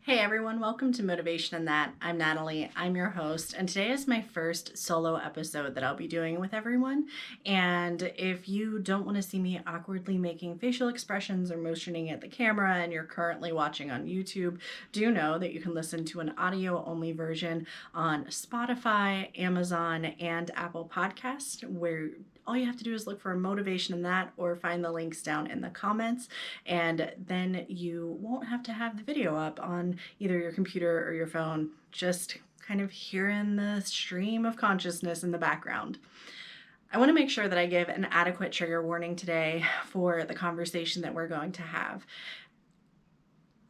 Hey everyone, welcome to Motivation and That. I'm Natalie, I'm your host, and today is my first solo episode that I'll be doing with everyone. And if you don't want to see me awkwardly making facial expressions or motioning at the camera and you're currently watching on YouTube, do know that you can listen to an audio only version on Spotify, Amazon, and Apple Podcast, where all you have to do is look for Motivation and That or find the links down in the comments, and then you won't have to have the video up on either your computer or your phone, just kind of hearing the stream of consciousness in the background. I want to make sure that I give an adequate trigger warning today for the conversation that we're going to have.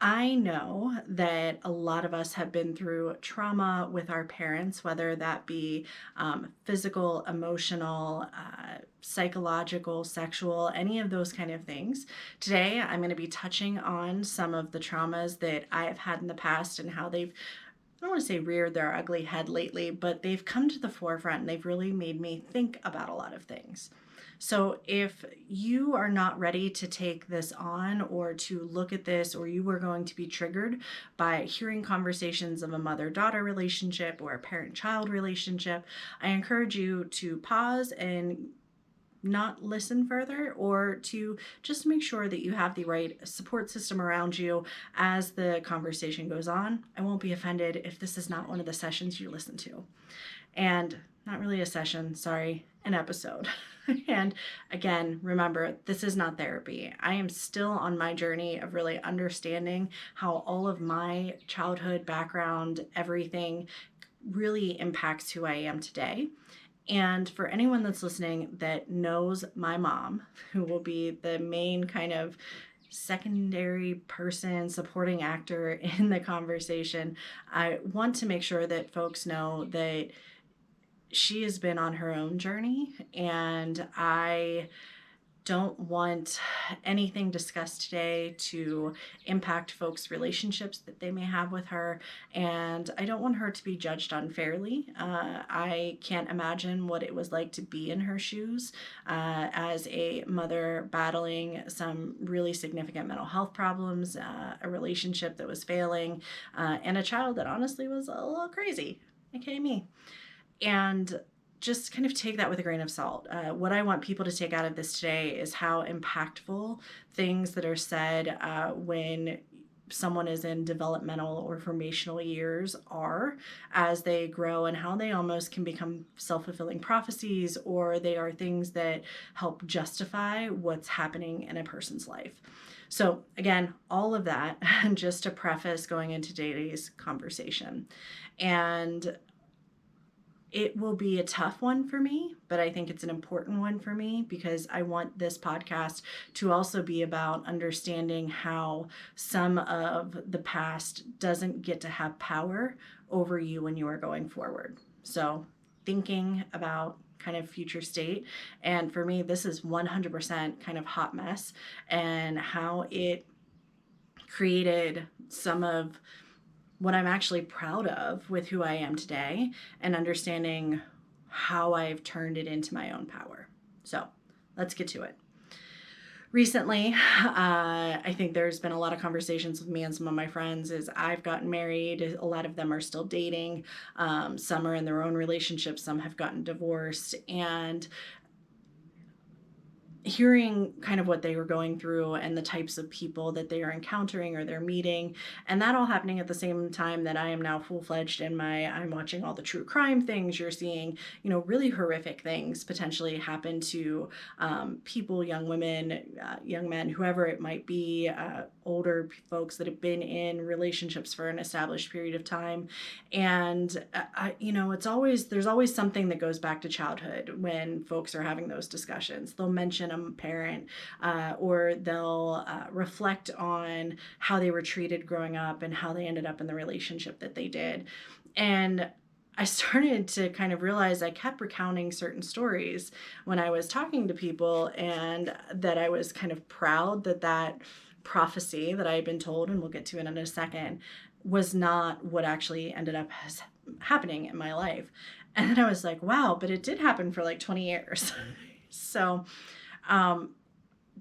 I know that a lot of us have been through trauma with our parents, whether that be physical, emotional, psychological, sexual, any of those kind of things. Today, I'm going to be touching on some of the traumas that I have had in the past and how they've, I don't want to say reared their ugly head lately, but they've come to the forefront and they've really made me think about a lot of things. So if you are not ready to take this on or to look at this, or you are going to be triggered by hearing conversations of a mother-daughter relationship or a parent-child relationship, I encourage you to pause and not listen further, or to just make sure that you have the right support system around you as the conversation goes on. I won't be offended if this is not one of the sessions you listen to. And not really a session, sorry, an episode. And again, remember, this is not therapy. I am still on my journey of really understanding how all of my childhood background, everything really impacts who I am today. And for anyone that's listening that knows my mom, who will be the main kind of secondary person, supporting actor in the conversation, I want to make sure that folks know that she has been on her own journey, and I don't want anything discussed today to impact folks' relationships that they may have with her, and I don't want her to be judged unfairly. I can't imagine what it was like to be in her shoes as a mother battling some really significant mental health problems, a relationship that was failing, and a child that honestly was a little crazy, aka me. And just kind of take that with a grain of salt. What I want people to take out of this today is how impactful things that are said when someone is in developmental or formational years are as they grow, and how they almost can become self-fulfilling prophecies, or they are things that help justify what's happening in a person's life. So again, all of that just to preface going into today's conversation. And it will be a tough one for me, but I think it's an important one for me because I want this podcast to also be about understanding how some of the past doesn't get to have power over you when you are going forward. So thinking about kind of future state. And for me, this is 100% kind of hot mess, and how it created some of what I'm actually proud of with who I am today, and understanding how I've turned it into my own power. So let's get to it. Recently, I think there's been a lot of conversations with me and some of my friends as I've gotten married. A lot of them are still dating. Some are in their own relationships. Some have gotten divorced. And hearing kind of what they were going through and the types of people that they are encountering or they're meeting, and that all happening at the same time that I am now full-fledged in I'm watching all the true crime things. You're seeing, really horrific things potentially happen to people, young women, young men, whoever it might be, older folks that have been in relationships for an established period of time. And there's always something that goes back to childhood when folks are having those discussions. They'll mention a parent, or they'll reflect on how they were treated growing up and how they ended up in the relationship that they did. And I started to kind of realize I kept recounting certain stories when I was talking to people, and that I was kind of proud that prophecy that I had been told, and we'll get to it in a second, was not what actually ended up happening in my life. And then I was like, wow, but it did happen for like 20 years. So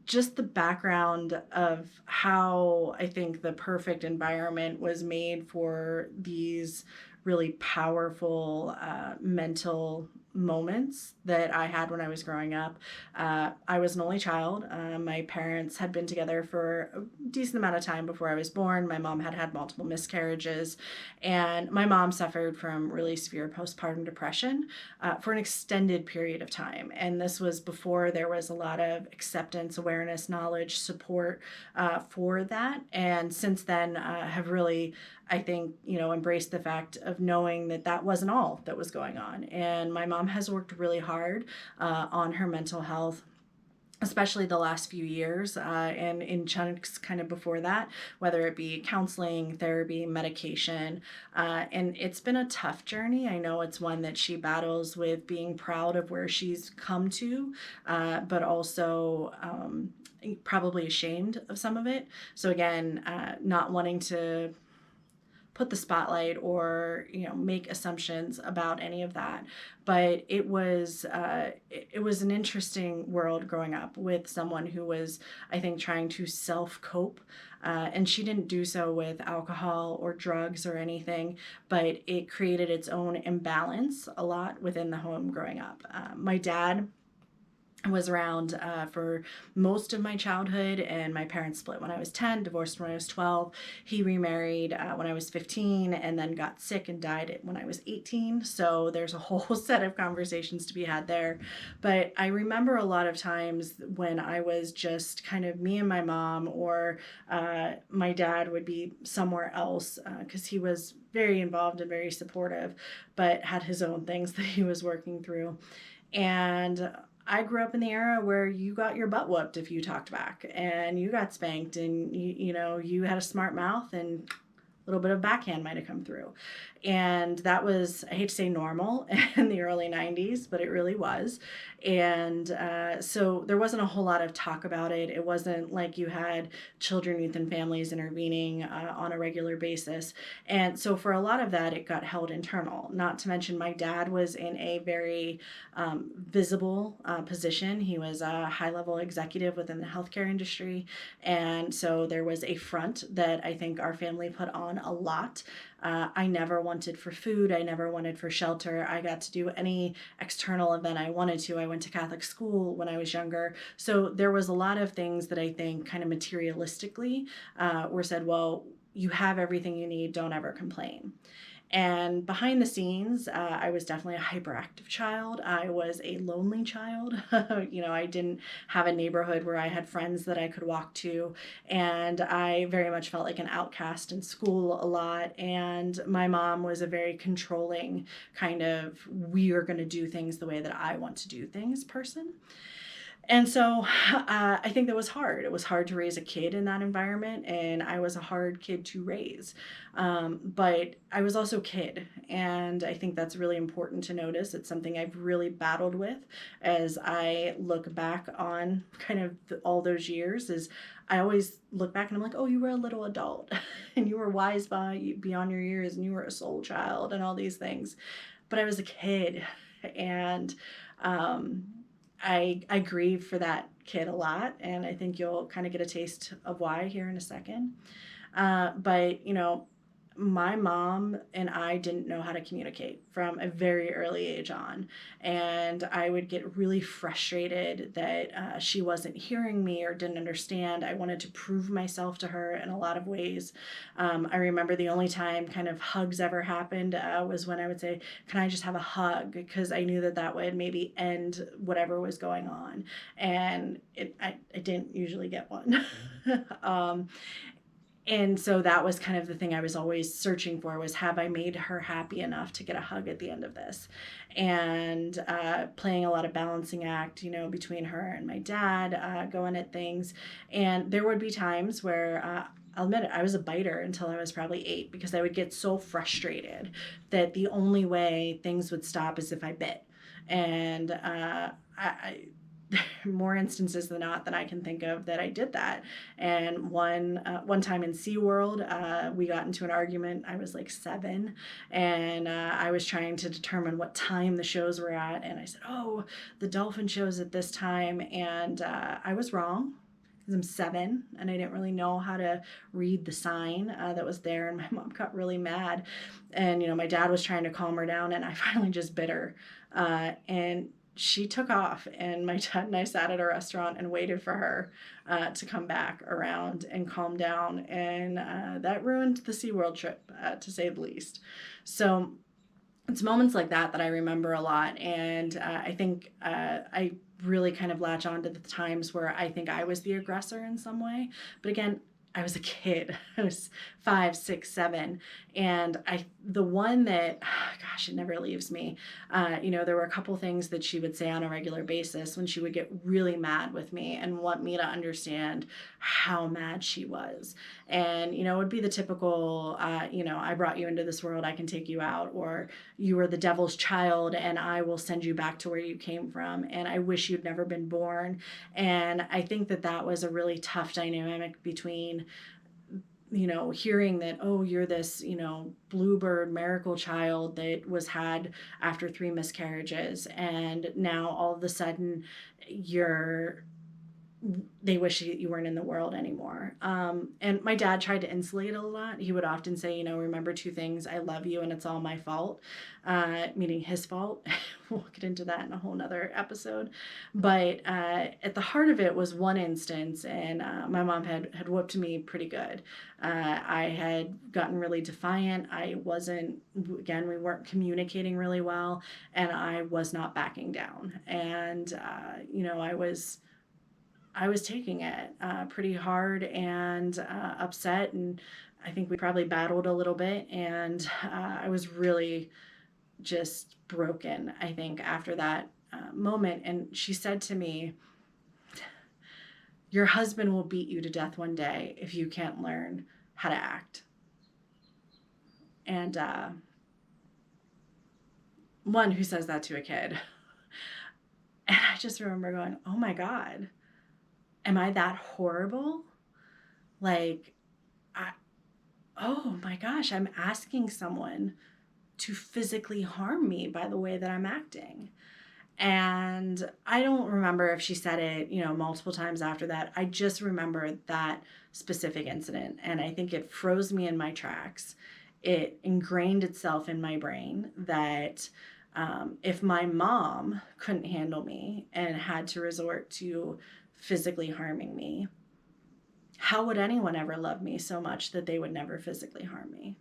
just the background of how I think the perfect environment was made for these really powerful mental moments that I had when I was growing up. I was an only child. My parents had been together for a decent amount of time before I was born. My mom had had multiple miscarriages, and my mom suffered from really severe postpartum depression for an extended period of time. And this was before there was a lot of acceptance, awareness, knowledge, support for that. And since then, have really, I think, embraced the fact of knowing that that wasn't all that was going on. And my mom has worked really hard on her mental health, especially the last few years, and in chunks kind of before that, whether it be counseling, therapy, medication. And it's been a tough journey. I know it's one that she battles with being proud of where she's come to, but also probably ashamed of some of it. So again, not wanting to put the spotlight or make assumptions about any of that, but it was an interesting world growing up with someone who was, I think, trying to self cope, and she didn't do so with alcohol or drugs or anything, but it created its own imbalance a lot within the home growing up. My dad was around for most of my childhood, and my parents split when I was 10, divorced when I was 12. He remarried when I was 15, and then got sick and died when I was 18. So there's a whole set of conversations to be had there. But I remember a lot of times when I was just kind of me and my mom, or my dad would be somewhere else because he was very involved and very supportive, but had his own things that he was working through. And I grew up in the era where you got your butt whooped if you talked back, and you got spanked, and you had a smart mouth, and a little bit of backhand might have come through. And that was, I hate to say normal in the early 90s, but it really was. And so there wasn't a whole lot of talk about it. It wasn't like you had children, youth, and families intervening on a regular basis. And so for a lot of that, it got held internal. Not to mention, my dad was in a very visible position. He was a high-level executive within the healthcare industry. And so there was a front that I think our family put on a lot. I never wanted for food. I never wanted for shelter. I got to do any external event I wanted to. I went to Catholic school when I was younger. So there was a lot of things that I think kind of materialistically were said, well, you have everything you need. Don't ever complain. And behind the scenes, I was definitely a hyperactive child. I was a lonely child. I didn't have a neighborhood where I had friends that I could walk to. And I very much felt like an outcast in school a lot. And my mom was a very controlling kind of, we are going to do things the way that I want to do things person. And so I think that was hard. It was hard to raise a kid in that environment, and I was a hard kid to raise. But I was also a kid, and I think that's really important to notice. It's something I've really battled with as I look back on kind of all those years. Is I always look back and I'm like, oh, you were a little adult, and you were wise beyond your years, and you were a soul child, and all these things. But I was a kid, and I grieve for that kid a lot, and I think you'll kind of get a taste of why here in a second. But my mom and I didn't know how to communicate from a very early age on. And I would get really frustrated that she wasn't hearing me or didn't understand. I wanted to prove myself to her in a lot of ways. I remember the only time kind of hugs ever happened was when I would say, can I just have a hug? Because I knew that would maybe end whatever was going on. And I didn't usually get one. And so that was kind of the thing I was always searching for, was, have I made her happy enough to get a hug at the end of this? And playing a lot of balancing act, between her and my dad, going at things. And there would be times where I'll admit it, I was a biter until I was probably 8, because I would get so frustrated that the only way things would stop is if I bit. And I more instances than not that I can think of that I did that. And one time in SeaWorld, we got into an argument. I was like 7, and I was trying to determine what time the shows were at. And I said, oh, the dolphin show's at this time. And I was wrong. because I'm 7 and I didn't really know how to read the sign that was there. And my mom got really mad. And, my dad was trying to calm her down, and I finally just bit her. And she took off, and my dad and I sat at a restaurant and waited for her to come back around and calm down. And that ruined the SeaWorld trip, to say the least. So it's moments like that that I remember a lot. And I think I really kind of latch on to the times where I think I was the aggressor in some way. But again, I was a kid. I was 5, 6, 7. And the one that, gosh, it never leaves me. There were a couple things that she would say on a regular basis when she would get really mad with me and want me to understand how mad she was. And, it would be the typical, I brought you into this world, I can take you out, or you are the devil's child and I will send you back to where you came from. And I wish you'd never been born. And I think that was a really tough dynamic between hearing that, oh, you're this, bluebird miracle child that was had after 3 miscarriages. And now all of a sudden they wish you weren't in the world anymore. And my dad tried to insulate it a lot. He would often say, remember 2 things: I love you and it's all my fault, meaning his fault. We'll get into that in a whole nother episode. But at the heart of it was one instance, and my mom had whooped me pretty good. I had gotten really defiant. We weren't communicating really well, and I was not backing down. And, I was taking it pretty hard and upset, and I think we probably battled a little bit, and I was really just broken, I think, after that moment. And she said to me, your husband will beat you to death one day if you can't learn how to act. And one, who says that to a kid? And I just remember going, oh my God, am I that horrible? Oh my gosh, I'm asking someone to physically harm me by the way that I'm acting. And I don't remember if she said it, multiple times after that. I just remember that specific incident. And I think it froze me in my tracks. It ingrained itself in my brain that if my mom couldn't handle me and had to resort to physically harming me, how would anyone ever love me so much that they would never physically harm me?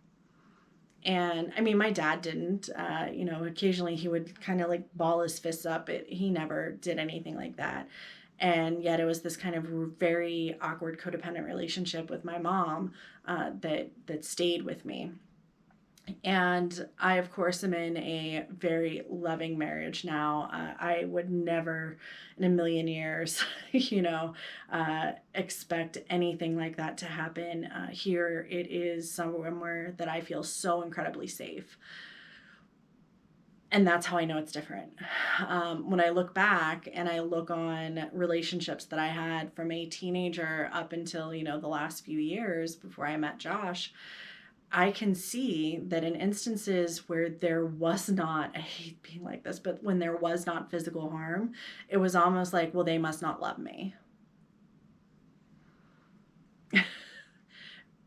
And I mean, my dad didn't, occasionally he would kind of ball his fists up. He never did anything like that. And yet it was this kind of very awkward codependent relationship with my mom that stayed with me. And I, of course, am in a very loving marriage now. I would never in a million years, expect anything like that to happen. Here it is somewhere that I feel so incredibly safe. And that's how I know it's different. When I look back and I look on relationships that I had from a teenager up until, the last few years before I met Josh, I can see that in instances where there was not, I hate being like this, but when there was not physical harm, it was almost like, well, they must not love me.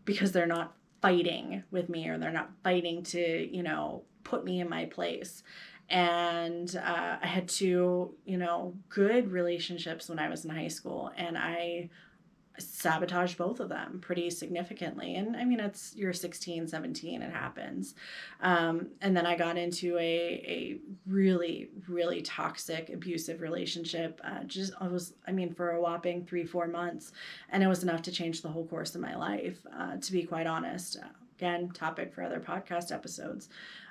Because they're not fighting with me, or they're not fighting to, put me in my place. And I had 2, good relationships when I was in high school, and I sabotaged both of them pretty significantly. And I mean, you're 16, 17, it happens. And then I got into a really, really toxic, abusive relationship. For a whopping 3-4 months. And it was enough to change the whole course of my life, to be quite honest. Again, topic for other podcast episodes.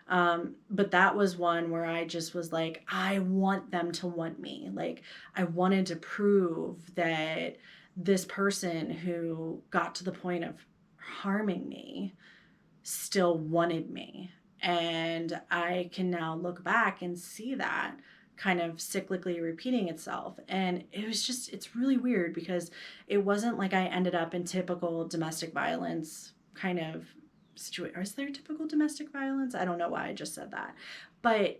But that was one where I just was like, I want them to want me. I wanted to prove that this person who got to the point of harming me still wanted me. And I can now look back and see that kind of cyclically repeating itself. And it's really weird, because it wasn't like I ended up in typical domestic violence kind of situation. Is there typical domestic violence? I don't know why I just said that. But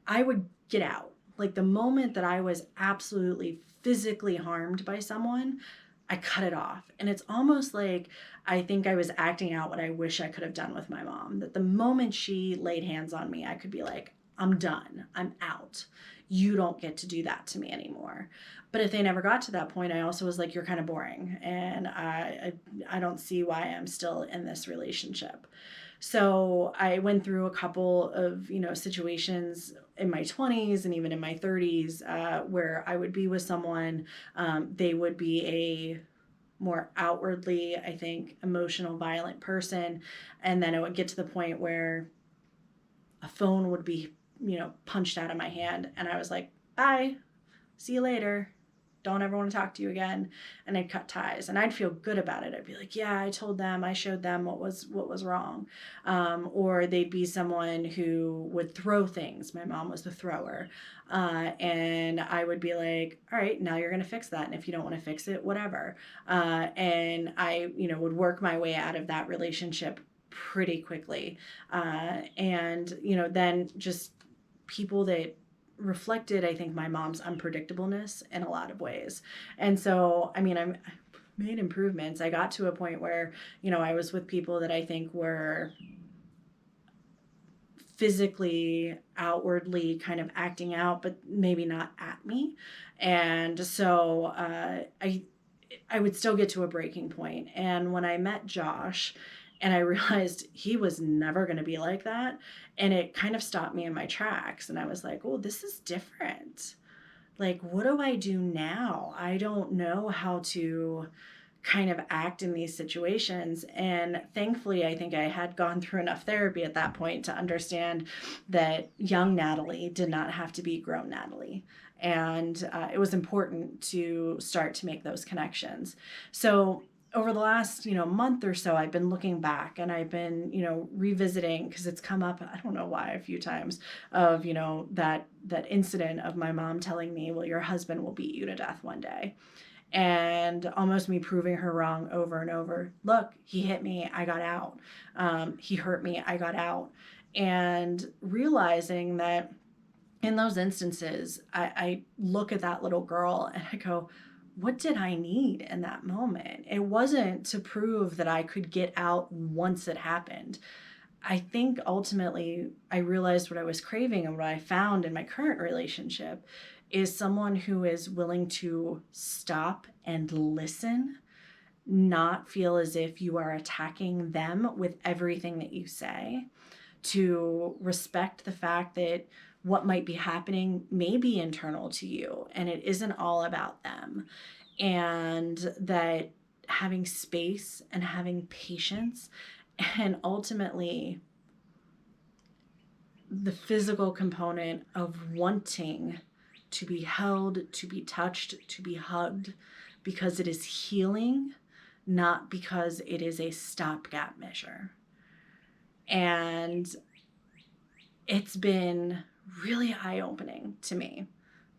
I would get out. The moment that I was absolutely physically harmed by someone, I cut it off. And it's almost like I think I was acting out what I wish I could have done with my mom. That the moment she laid hands on me, I could be like, I'm done. I'm out. You don't get to do that to me anymore. But if they never got to that point, I also was like, you're kind of boring. And I don't see why I'm still in this relationship. So I went through a couple of, situations in my 20s and even in my 30s where I would be with someone. They would be a more outwardly, I think, emotional, violent person. And then it would get to the point where a phone would be, punched out of my hand. And I was like, bye, see you later. Don't ever want to talk to you again. And I'd cut ties, and I'd feel good about it. I'd be like, yeah, I told them, I showed them what was wrong. Or they'd be someone who would throw things. My mom was the thrower. And I would be like, all right, now you're going to fix that. And if you don't want to fix it, whatever. And I, would work my way out of that relationship pretty quickly. And, then just people that reflected, I think, my mom's unpredictableness in a lot of ways. And so, I made improvements. I got to a point where, I was with people that I think were physically, outwardly kind of acting out, but maybe not at me. And so I would still get to a breaking point. And when I met Josh, and I realized he was never going to be like that. And it kind of stopped me in my tracks. And I was like, oh, this is different. Like, what do I do now? I don't know how to kind of act in these situations. And thankfully, I think I had gone through enough therapy at that point to understand that young Natalie did not have to be grown Natalie. And it was important to start to make those connections. So over the last, month or so, I've been looking back, and I've been, revisiting, because it's come up, I don't know why, a few times, of, that incident of my mom telling me, well, your husband will beat you to death one day. And almost me proving her wrong over and over. Look, he hit me, I got out. He hurt me, I got out. And realizing that in those instances, I look at that little girl and I go, what did I need in that moment? It wasn't to prove that I could get out once it happened. I think ultimately I realized what I was craving, and what I found in my current relationship is someone who is willing to stop and listen, not feel as if you are attacking them with everything that you say, to respect the fact that what might be happening may be internal to you and it isn't all about them. And that having space and having patience, and ultimately the physical component of wanting to be held, to be touched, to be hugged, because it is healing, not because it is a stopgap measure. And it's been really eye-opening to me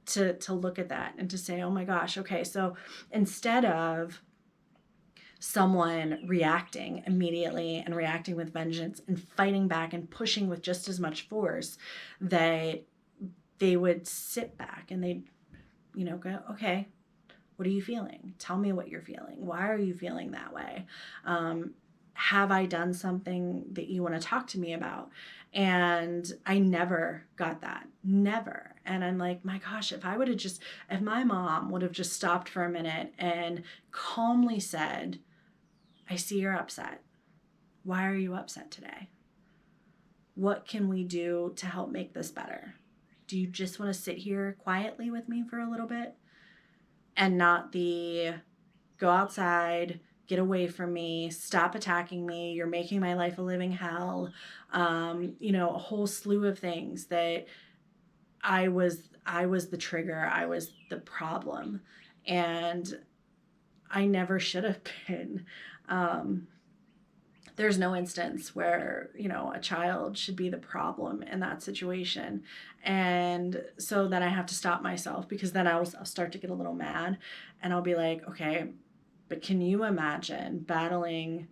to look at that and to say, oh my gosh, okay, so instead of someone reacting immediately and reacting with vengeance and fighting back and pushing with just as much force, that they would sit back and they'd, go, okay, what are you feeling? Tell me what you're feeling. Why are you feeling that way? Have I done something that you want to talk to me about? And I never got that. Never. And I'm like, my gosh, if my mom would have just stopped for a minute and calmly said, I see you're upset. Why are you upset today? What can we do to help make this better? Do you just want to sit here quietly with me for a little bit? And not the go outside, get away from me, stop attacking me, you're making my life a living hell. A whole slew of things that I was the trigger, I was the problem, and I never should have been. There's no instance where, a child should be the problem in that situation. And so then I have to stop myself, because then I'll start to get a little mad, and I'll be like, okay, but can you imagine battling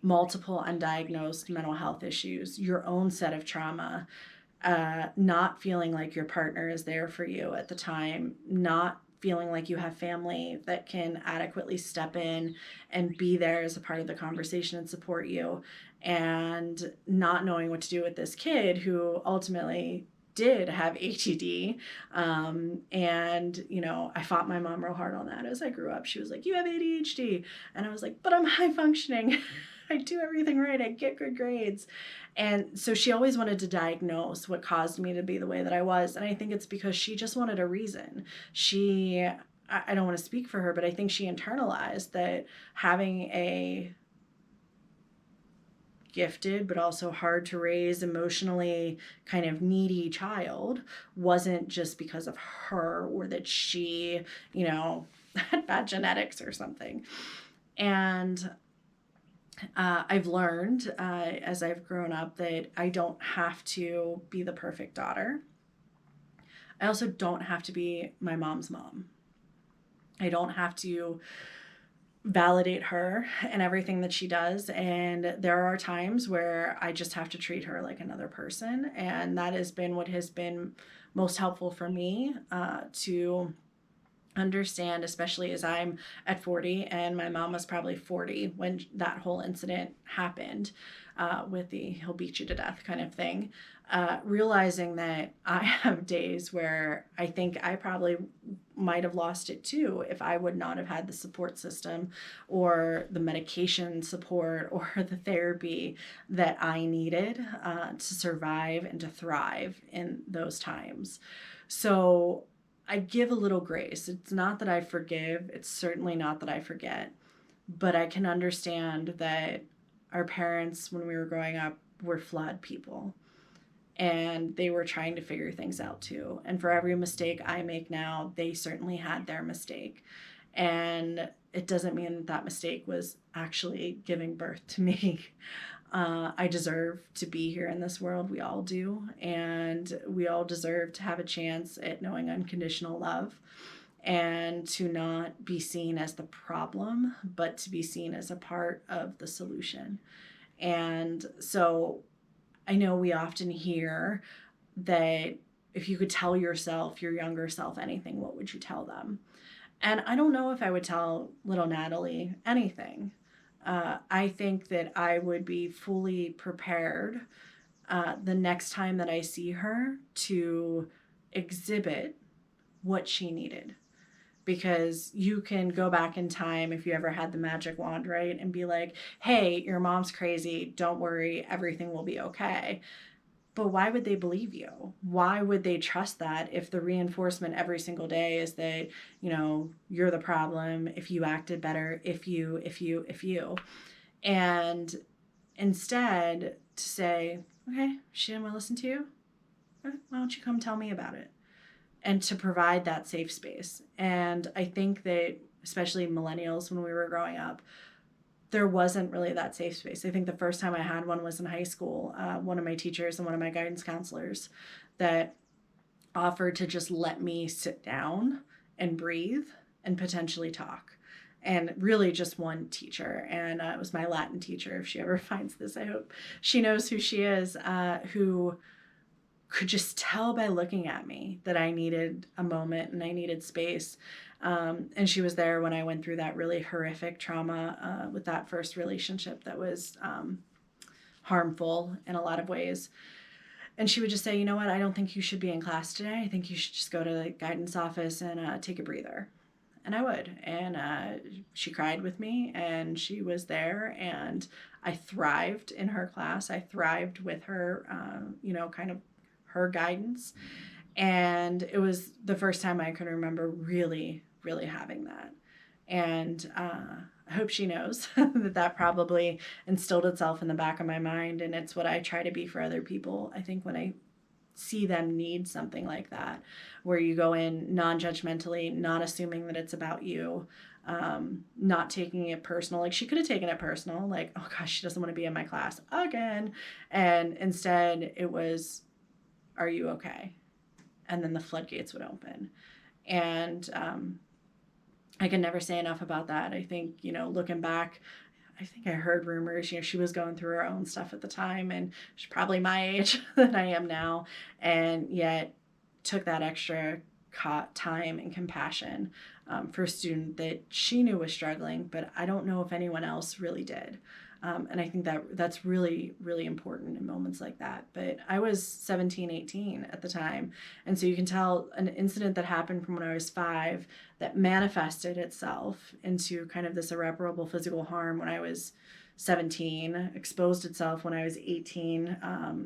multiple undiagnosed mental health issues, your own set of trauma, not feeling like your partner is there for you at the time, not feeling like you have family that can adequately step in and be there as a part of the conversation and support you, and not knowing what to do with this kid who ultimately did have ADD. And, I fought my mom real hard on that as I grew up. She was like, you have ADHD. And I was like, but I'm high functioning. I do everything right. I get good grades. And so she always wanted to diagnose what caused me to be the way that I was. And I think it's because she just wanted a reason. I don't want to speak for her, but I think she internalized that having a gifted but also hard to raise, emotionally kind of needy child wasn't just because of her, or that she, had bad genetics or something. And I've learned as I've grown up that I don't have to be the perfect daughter. I also don't have to be my mom's mom. I don't have to validate her and everything that she does. And there are times where I just have to treat her like another person. And that has been what has been most helpful for me to understand, especially as I'm at 40 and my mom was probably 40 when that whole incident happened with the he'll beat you to death kind of thing. Realizing that I have days where I think I probably might have lost it too if I would not have had the support system or the medication support or the therapy that I needed to survive and to thrive in those times. So I give a little grace. It's not that I forgive. It's certainly not that I forget. But I can understand that our parents, when we were growing up, were flawed people. And they were trying to figure things out too. And for every mistake I make now, they certainly had their mistake. And it doesn't mean that that mistake was actually giving birth to me. I deserve to be here in this world. We all do. And we all deserve to have a chance at knowing unconditional love and to not be seen as the problem, but to be seen as a part of the solution. And so I know we often hear that if you could tell yourself, your younger self, anything, what would you tell them? And I don't know if I would tell little Natalie anything. I think that I would be fully prepared the next time that I see her to exhibit what she needed. Because you can go back in time if you ever had the magic wand, right? And be like, hey, your mom's crazy. Don't worry. Everything will be okay. But why would they believe you? Why would they trust that if the reinforcement every single day is that, you're the problem, if you acted better, if you. And instead to say, okay, she didn't want to listen to you. Why don't you come tell me about it? And to provide that safe space. And I think that especially millennials, when we were growing up, there wasn't really that safe space. I think the first time I had one was in high school. One of my teachers and one of my guidance counselors that offered to just let me sit down and breathe and potentially talk. And really just one teacher. And it was my Latin teacher. If she ever finds this, I hope she knows who she is, who could just tell by looking at me that I needed a moment and I needed space. And she was there when I went through that really horrific trauma with that first relationship that was harmful in a lot of ways. And she would just say, you know what, I don't think you should be in class today. I think you should just go to the guidance office and take a breather. And I would. And she cried with me and she was there and I thrived in her class. I thrived with her, kind of her guidance. And it was the first time I can remember really, really having that. And I hope she knows that probably instilled itself in the back of my mind. And it's what I try to be for other people. I think when I see them need something like that, where you go in non-judgmentally, not assuming that it's about you, not taking it personal. Like she could have taken it personal, like, oh gosh, she doesn't want to be in my class again. And instead it was, are you okay? And then the floodgates would open. And I can never say enough about that. I think, looking back, I think I heard rumors, she was going through her own stuff at the time and she's probably my age than I am now. And yet took that extra time and compassion for a student that she knew was struggling, but I don't know if anyone else really did. And I think that's really, really important in moments like that. But I was 17, 18 at the time. And so you can tell an incident that happened from when I was 5 that manifested itself into kind of this irreparable physical harm when I was 17, exposed itself when I was 18,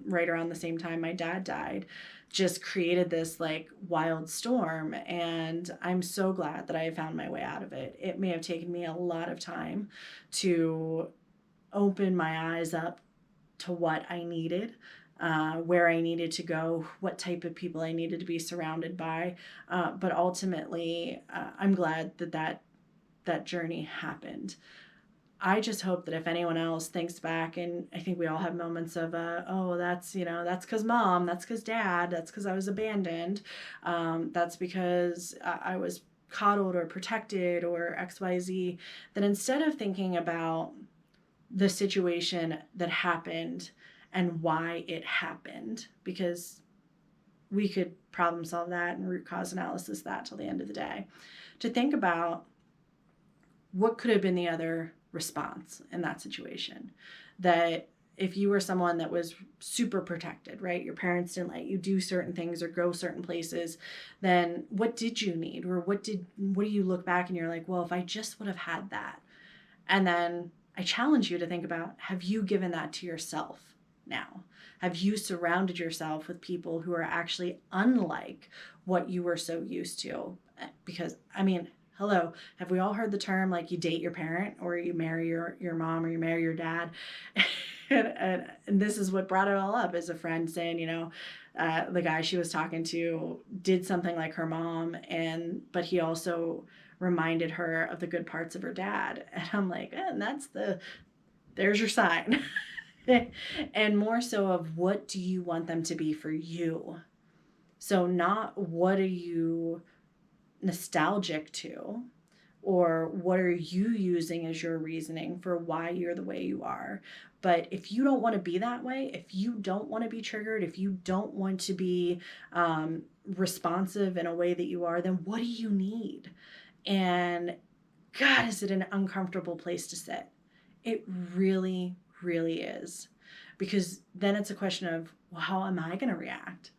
right around the same time my dad died, just created this like wild storm. And I'm so glad that I found my way out of it. It may have taken me a lot of time to open my eyes up to what I needed, where I needed to go, what type of people I needed to be surrounded by. But ultimately, I'm glad that journey happened. I just hope that if anyone else thinks back, and I think we all have moments of, oh, that's because mom, that's because dad, that's because I was abandoned, that's because I was coddled or protected or XYZ, that instead of thinking about the situation that happened and why it happened, because we could problem solve that and root cause analysis that till the end of the day, to think about what could have been the other response in that situation. That if you were someone that was super protected, right? Your parents didn't let you do certain things or go certain places, then what did you need? Or what do you look back and you're like, well, if I just would have had that. And then I challenge you to think about, have you given that to yourself now? Have you surrounded yourself with people who are actually unlike what you were so used to? Because, I mean, hello, have we all heard the term like you date your parent or you marry your mom or you marry your dad? and this is what brought it all up, is a friend saying, the guy she was talking to did something like her mom, but he also reminded her of the good parts of her dad. And I'm like, and there's your sign. And more so of, what do you want them to be for you? So not what are you nostalgic to, or what are you using as your reasoning for why you're the way you are. But if you don't want to be that way, if you don't want to be triggered, if you don't want to be responsive in a way that you are, then what do you need? And God, is it an uncomfortable place to sit? It really, really is. Because then it's a question of, well, how am I going to react?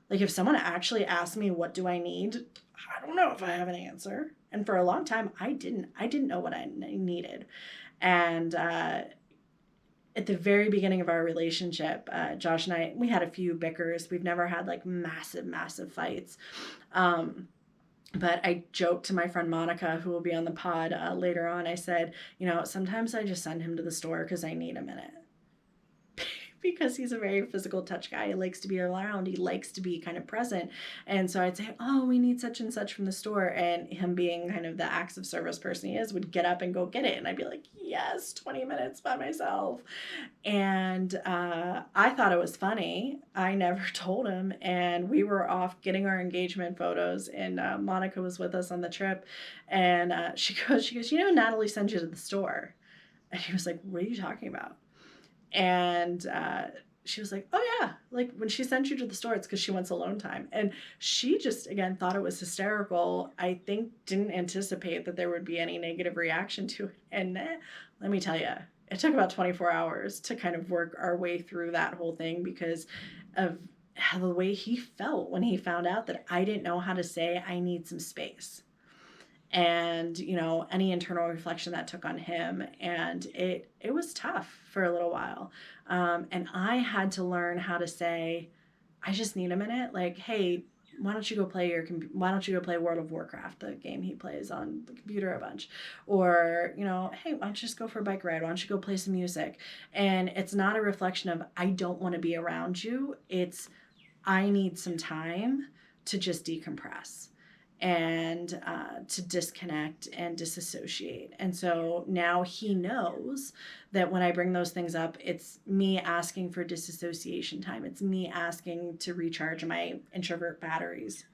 Like if someone actually asked me, what do I need? I don't know if I have an answer. And for a long time, I didn't know what I needed. And at the very beginning of our relationship, Josh and I, we had a few bickers. We've never had like massive fights. But I joked to my friend Monica, who will be on the pod later on. I said, sometimes I just send him to the store because I need a minute. Because he's a very physical touch guy. He likes to be around. He likes to be kind of present. And so I'd say, oh, we need such and such from the store. And him being kind of the acts of service person he is, would get up and go get it. And I'd be like, yes, 20 minutes by myself. And I thought it was funny. I never told him. And we were off getting our engagement photos. And Monica was with us on the trip. And she goes, Natalie sent you to the store. And he was like, what are you talking about? And she was like, oh yeah, like when she sent you to the store, it's because she wants alone time. And she just, again, thought it was hysterical. I think didn't anticipate that there would be any negative reaction to it. And let me tell you, it took about 24 hours to kind of work our way through that whole thing, because of how the way he felt when he found out that I didn't know how to say, I need some space. And any internal reflection that took on him, and it was tough for a little while, and I had to learn how to say, I just need a minute. Like, hey, why don't you go play World of Warcraft, the game he plays on the computer a bunch, or hey, why don't you just go for a bike ride? Why don't you go play some music? And it's not a reflection of I don't want to be around you. It's I need some time to just decompress and to disconnect and disassociate. And so now he knows that when I bring those things up, it's me asking for disassociation time. It's me asking to recharge my introvert batteries.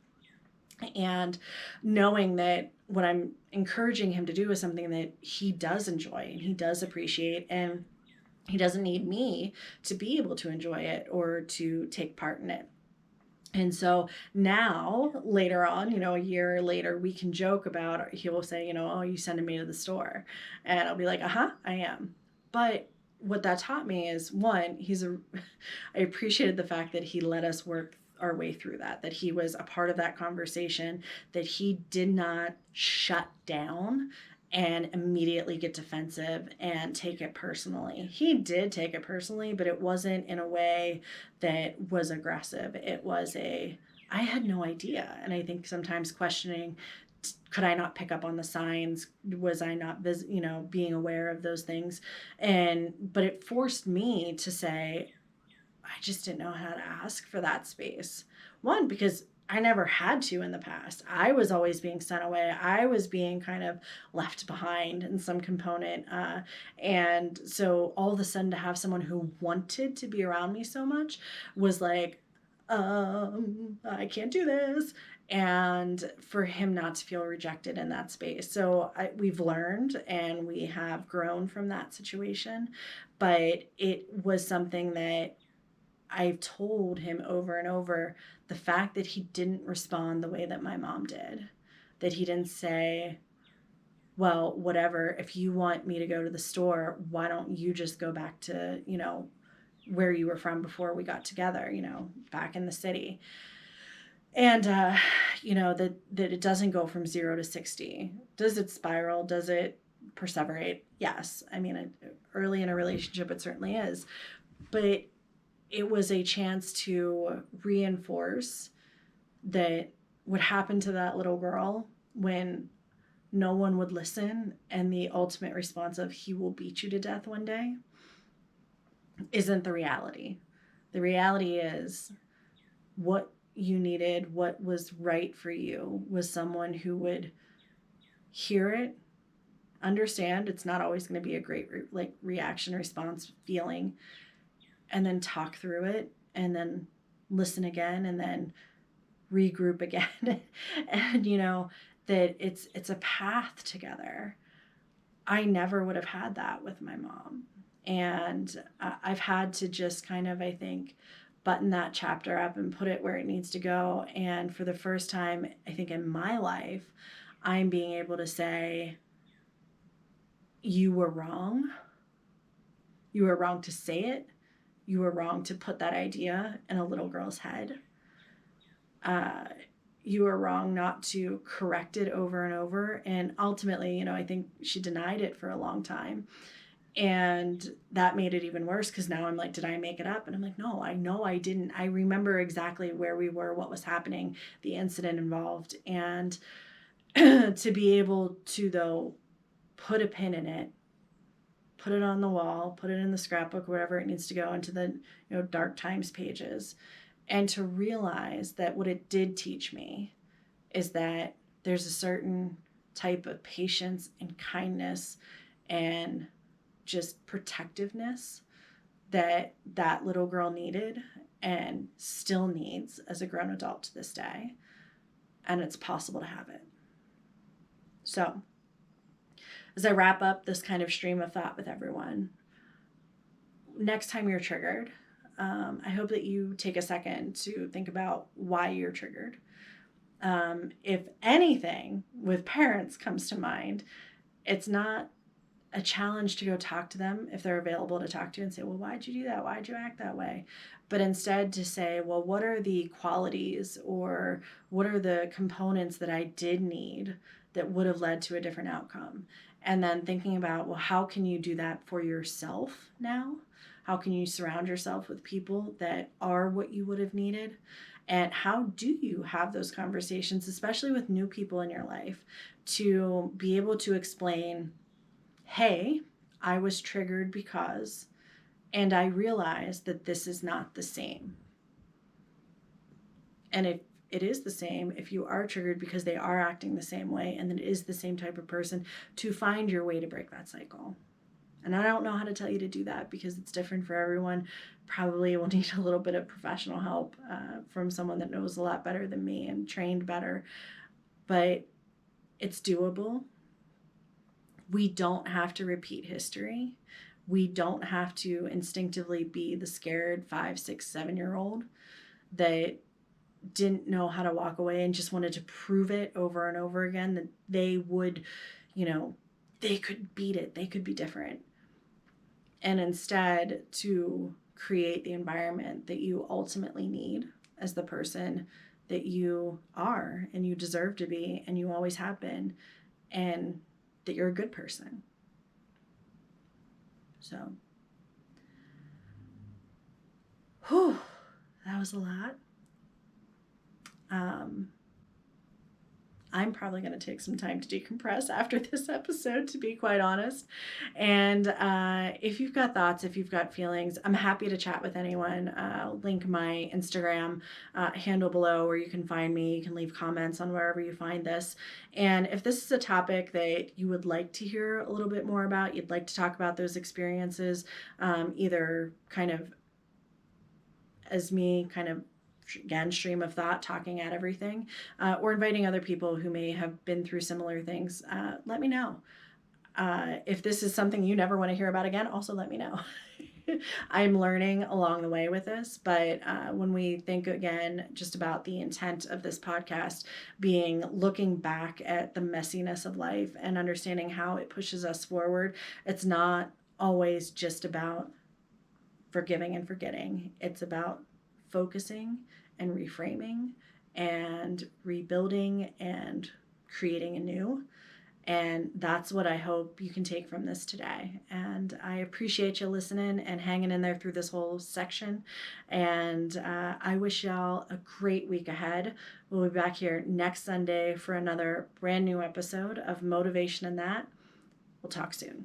And knowing that what I'm encouraging him to do is something that he does enjoy and he does appreciate, and he doesn't need me to be able to enjoy it or to take part in it. And so now, later on, a year later, we can joke about, he will say, oh, you sending me to the store. And I'll be like, I am. But what that taught me is, one, I appreciated the fact that he let us work our way through that he was a part of that conversation, that he did not shut down and immediately get defensive and take it personally. He did take it personally, but it wasn't in a way that was aggressive. It was I had no idea. And I think sometimes questioning, could I not pick up on the signs? Was I not, being aware of those things? But it forced me to say, I just didn't know how to ask for that space. One, because I never had to in the past. I was always being sent away. I was being kind of left behind in some component. And so all of a sudden to have someone who wanted to be around me so much was like, I can't do this. And for him not to feel rejected in that space. So we've learned and we have grown from that situation. But it was something that I've told him over and over, the fact that he didn't respond the way that my mom did, that he didn't say, well, whatever, if you want me to go to the store, why don't you just go back to, where you were from before we got together, back in the city. And, that it doesn't go from 0 to 60. Does it spiral? Does it perseverate? Yes. I mean, early in a relationship, it certainly is. But it was a chance to reinforce that what happened to that little girl when no one would listen, and the ultimate response of he will beat you to death one day isn't the reality. The reality is what you needed, what was right for you, was someone who would hear it, understand it's not always going to be a great reaction, response, feeling, and then talk through it, and then listen again, and then regroup again. And that it's a path together. I never would have had that with my mom. And I've had to just kind of, I think, button that chapter up and put it where it needs to go. And for the first time, I think in my life, I'm being able to say, you were wrong. You were wrong to say it. You were wrong to put that idea in a little girl's head. You were wrong not to correct it over and over. And ultimately, I think she denied it for a long time. And that made it even worse, because now I'm like, did I make it up? And I'm like, no, I know I didn't. I remember exactly where we were, what was happening, the incident involved. And to be able to, though, put a pin in it, put it on the wall, put it in the scrapbook, wherever it needs to go, into the dark times pages, and to realize that what it did teach me is that there's a certain type of patience and kindness and just protectiveness that little girl needed and still needs as a grown adult to this day. And it's possible to have it. So, as I wrap up this kind of stream of thought with everyone, next time you're triggered, I hope that you take a second to think about why you're triggered. If anything with parents comes to mind, it's not a challenge to go talk to them if they're available to talk to, and say, well, why'd you do that? Why'd you act that way? But instead to say, well, what are the qualities or what are the components that I did need that would have led to a different outcome? And then thinking about, well, how can you do that for yourself now? How can you surround yourself with people that are what you would have needed? And how do you have those conversations, especially with new people in your life, to be able to explain, hey, I was triggered because, and I realized that this is not the same. And if it is the same, if you are triggered because they are acting the same way, and it is the same type of person, to find your way to break that cycle. And I don't know how to tell you to do that, because it's different for everyone. Probably will need a little bit of professional help from someone that knows a lot better than me and trained better. But it's doable. We don't have to repeat history. We don't have to instinctively be the scared 5, 6, 7-year-old that didn't know how to walk away and just wanted to prove it over and over again that they would, they could beat it, they could be different. And instead, to create the environment that you ultimately need as the person that you are and you deserve to be and you always have been, and that you're a good person. So, that was a lot. I'm probably going to take some time to decompress after this episode, to be quite honest. And if you've got thoughts, if you've got feelings, I'm happy to chat with anyone. I'll link my Instagram handle below where you can find me. You can leave comments on wherever you find this. And if this is a topic that you would like to hear a little bit more about, you'd like to talk about those experiences, either kind of as me kind of, again, stream of thought, talking at everything, or inviting other people who may have been through similar things, let me know. If this is something you never want to hear about again, also let me know. I'm learning along the way with this, but when we think again just about the intent of this podcast being looking back at the messiness of life and understanding how it pushes us forward, it's not always just about forgiving and forgetting. It's about focusing and reframing and rebuilding and creating anew. And that's what I hope you can take from this today. And I appreciate you listening and hanging in there through this whole section. And I wish y'all a great week ahead. We'll be back here next Sunday for another brand new episode of Motivation and That. We'll talk soon.